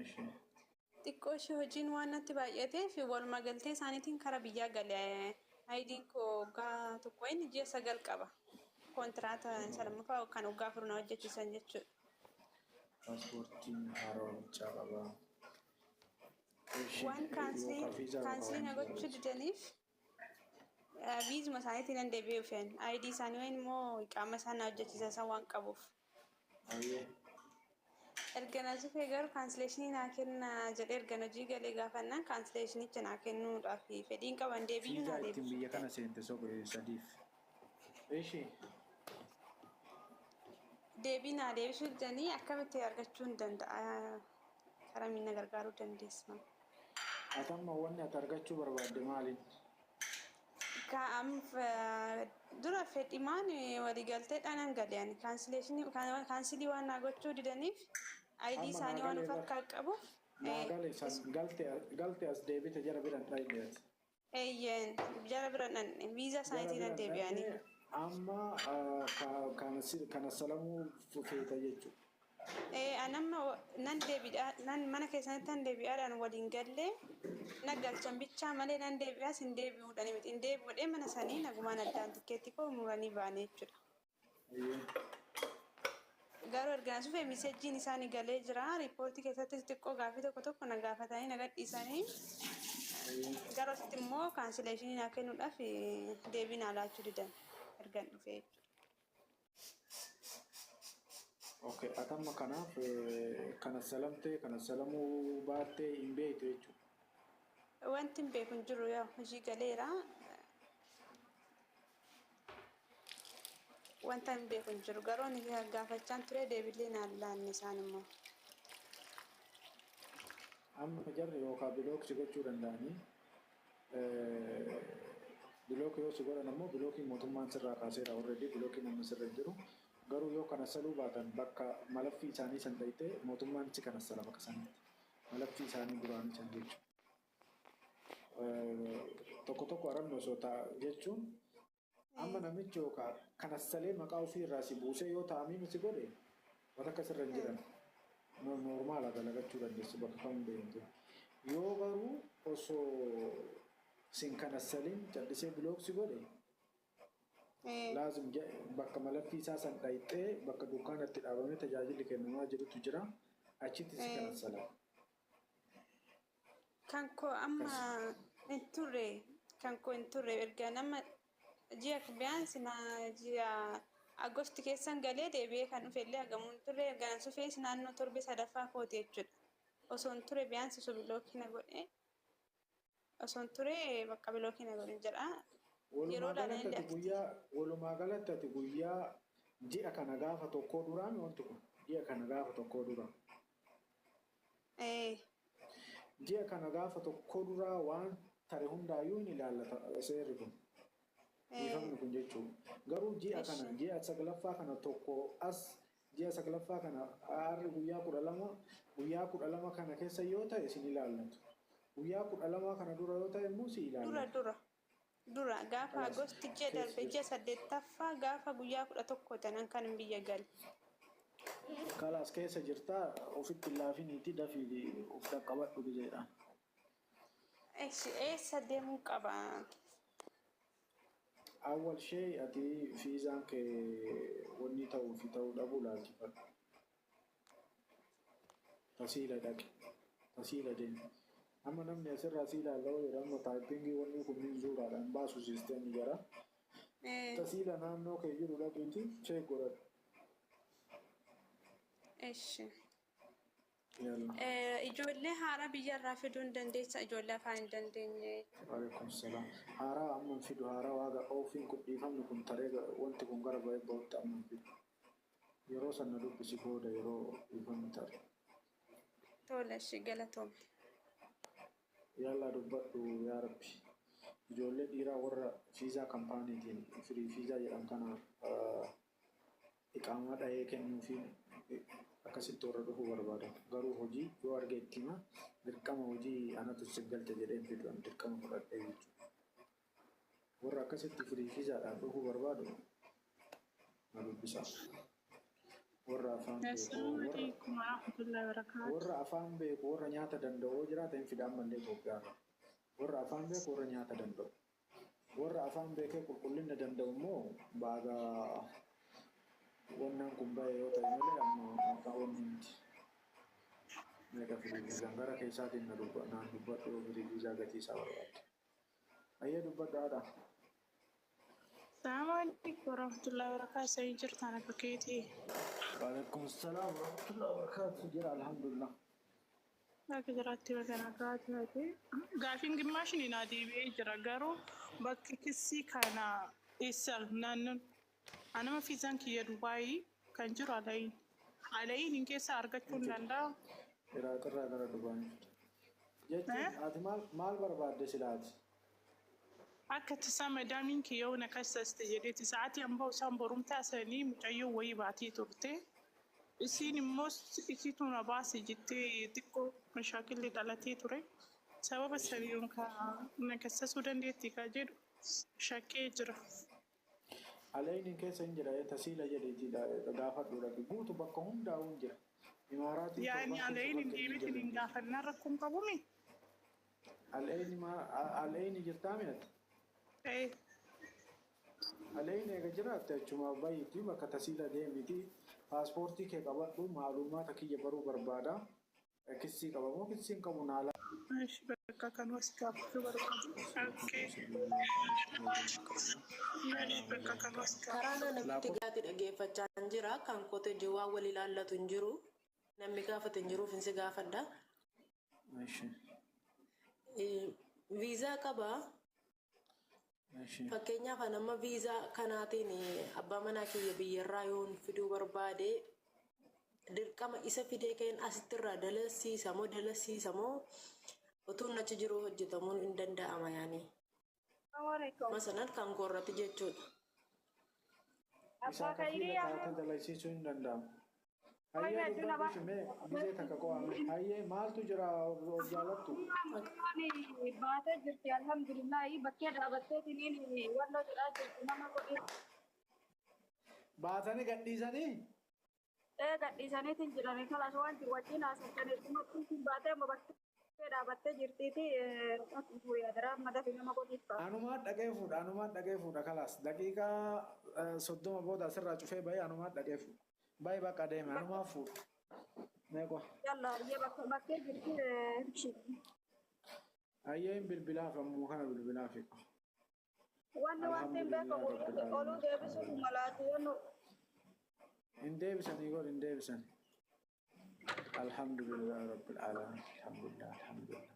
Eshi. xiqqoo ishee hojiin waan natti baay'ateef walumaa galtee isaaniitiin karaa biyyaa galee ayidiin koo waggaa tokko inni ji'a 9 qaba. Kontiraata isa lammaffaa kan waggaa 4 hojjechiisan jechuudha. Paaspoortiin haaromichaa qaba. Waan kaansilii gochuu didaniif viizuma isaaniitiin nan deebi'ee dhufeen ayidii isaanii wayii immoo qaama isaan hojjechiisan waan qabuuf. Erga na dhufee garuu kaansileeshinii naa kenna jedhee erga hojii galee gaafannaan kaansileeshinicha naa kennuudhaaf fedhiin qaban deebiyyuu naa deebisu. Biyya kana seente sadiif. Eshi. Deebii naa deebisuu didanii akkamitti argachuu hin danda'a? Karaa miina gargaaruu dandeessa. Atamma wanni ati argachuu barbaadde maali? Dura fedhimaan waliigalteedhaan galeen kaansilii waan naa gochuu didaniif ayidii isaanii waan of harkaa qabuuf. Galte as deebite jara biran dhaayindeet. Eeyyeen jara biran dhanne viizaa isaaniitiin nan deebi'anii. Amma kana salamuu feeta jechuudha. Anamma nan deebi'aa nan mana keessatti nan deebi'aadhaan waliin gallee nagalchan bichaa malee nan deebi'aa sin deebi'uudhaan miti hin deebi'uudhee mana sanii nagumaan addaan tikkeetti koo muranii baanee jechuudha. Garuu erga sufee miseejiin isaanii galee jira riippoortii keessatti xiqqoo gaafii tokko na gaafatanii na gadhiisanii garuu asitti immoo kaansileeshinii naa kennuudhaaf deebii naa laachuu didan ergan dhufee jechuudha. Okay, atamma kanaaf kana salamtee kana salamuu baattee hin beektu jechuudha. Wanti hin beeku hin jiru yaa hojii galeera. Wanta hin beeku hin jiru garuu ni gaafachaan ture deebilee naan laanne isaan immoo. Amma jarri yookaan bilookii gochuu danda'anii bilookii yoo si godhan ammoo bilookii mootummaan sirraa kaaseera already bilookii namni sirra hin jiru. Garuu yoo kana saluu baatan bakka malaffii isaanii san ta'ite mootummaan itti kana sala bakka sanitti malaffii isaanii duraanii san jechuudha. Tokko arabni osoo ta'a jechuun amma namichi yookaan kana salee maqaa ofii irraa si buusee yoo ta'amii miti godhe wanta akka sirra hin jiran normaala dalagachuu dandeessu bakka kam deemte. Yoo garuu osoo sin kana saliin callisee bilooksi godhe laazim bakka malaffii isaa san dhayxee bakka dukkaanatti dhaabamee tajaajilli kennamaa jirutu jira achitti si kana sala. Kan koo amma hin turre erga nama ji'a biyyaansi ji'a agosti keessan galee deebi'ee kan dhufellee hagamuun turre erga sufees naannoo torbe sadaffaa kooti jechuudha. Osoo hin turre biyyaansi sun bilookii na godhe osoo hin turre bakka bilookii na godhe jedha. Walumaa galatti ati guyyaa ji'a kana gaafa tokkoo duraan wanti kun ji'a kana gaafa tokkoo dura. Ji'a kana gaafa tokkoo duraa waan tare hundaayyuu ni ilaallata seerri kun. Ifamni kun jechuudha. Garuu ji'a kana ji'a 9ffaa kana tokko as ji'a 9ffaa kana aarri guyyaa 12 kana keessa yoo ta'e sin ilaallatu. Guyyaa 12 kana dura yoo ta'e immoo si ilaallatu. Dura gaafa agosti ji'a darbe ji'a 8ffaa gaafa guyyaa 11 tanan kan biyya gal. Kalaas keessa jirtaa ofitti laafiniiti dafii of dhaqqabadhu jedha. Eessa deemuu qaba? Awwal shee ati fiizaan kee wanni ta'uu fi ta'uu dhabuu laalchifadhu. Tasiila dhaqe. Tasiila deemi. Amma namni asirraa si ilaalloo jedhamu taayippingii wanni kunniin suuraadhaan baasu siisteemii jira. Tasiila naannoo kee jiru dhaqiiti cheek godhadhu. Ijoollee haaraa biyyarraa fiduu hin dandeessa ijoollee afaan hin dandeenye. Waalaikum salaam. Haaraa amma fidu haaraa waaqa ofiin kun dhiifamni kun taree wanti kun gara ba'ee ba'utti amma fidu. Yeroo sana dubbisi booda yeroo dhiifamni tare. Tole galatoome. Yalla dubbadhu yaa Rabbi. Ijoollee dhiiraa warra fiizaa kaampaaniitiin firii fiizaa jedhamu kanaaf iqaamaa dhahee kennuufi akkasitti warra dhufuu barbaadan. Garuu hojii yoo arge itti hima dirqama hojii anatu si galte jedhee fiduun dirqama fudhadhee jechuudha. Warra akkasitti firii fiizaadhaan dhufuu barbaadu na dubbisaa. warra afaan beeku Assalamu alaikum warahmatullahi wabarakatuh. warra afaan beeku warra nyaata danda'u jiraata hin fidaan mallee Itoophiyaarra warra afaan beeku warra nyaata danda'u warra afaan beekee qulqullina danda'u immoo baaga wannan kun bahe yoo ta'e malee amma maqaa wanni miti meeqa firii gara keessaatiin naan dubbadhu yoo firii gatii isaa barbaadde ayyee dubbadhaadha. Assalamu alaikum warahmatullahi wabarakatuh. Saya jirtan apa kiti? Waalaikumsalam warahmatullahi wabarakatuh. Jira alhamdulillah. Akka jiraatti bagana kaatu gaafin gimmaashni na deebi'ee jira garuu bakki kissii kana eessa naannoon anama fiizaan kiyya Dubaayii kan jiru alayin hin keessa argachuu hin danda'a. Iraaqirraa gara Dubaayii. Jechuun ati maal barbaadde silaati? Akka tasaa madaamiin kiyyoo na kasaste jedheeti sa'aatii ambaa isaan borumtaa sanii mucayyoo wayii baatee turte. Isin immoo isitu na baase jettee xiqqoo mashaakilli dhalatee ture. Sababa saniin na kassasuu dandeetti ka jedhu shakkee jira. Alayni keessa hin jira tasiila jedheeti gaafadhuudha guutu bakka hundaa'uu hin jira. Imaaraatii yaani alayni deebiitiin hin gaafannaa rakkoon qabumi. Alayni jirtaa mi'ati? Alayni eega jiraatte achuma baay'eetii bakka tasiila deemiti. Paaspoortii kee qabadhu maalumaata kiyya baruu barbaada. Kissii qaba moo kissii hin qabu naala? Bakka kan wasi gaafachuu barbaadu. Karaa namatti gaati dhaggeeffachaa jira kan kote jiwaa wal ilaallatu hin jiru namni gaafate hin jiruuf hin si gaafadha. Viizaa qabaa. Fakkeenyaaf nama viizaa kanaatiin abbaa manaa kiyya biyyarraa yoon fiduu barbaade dirqama isa fidee ka'een asittirraa dalasiisa moo utuun achi jiru hojjetamuun hin danda'ama yaani. Masalan kan korratti jechuudha. Isaa kafii kaata dalasiisuu hin danda'amu. Hayyee dubbatu mee biyya takka qo'ame hayyee maaltu jira jaalattu? Baatee jirti alhamdulillahi bakkee dhaabatteetiin walloo jedhaa jirti nama godhee. Baatanii gadhiisanii? Gadhiisaniitiin jiranii kalas wanti wajjin haasofsanitti baatee bakkee dhaabattee jirtiiti yaadara madafi nama godhiiffa. Anumaan dhagee fuudha kalas daqiiqaa 30 booda asirraa cufee bahee anumaan dhagee fuudha. Baay'ee bakka deeme anumaan fuudha. Meeqa? Yalla bakkee jirti. Hayyeen bilbilaaf ammoo kana bilbilaaf. Wanti beekamu oluu deebisuuf malaati yennu. Hin deebisanii godhin deebisanii. Alhamdulillah rabbil alamin. Alhamdulillah.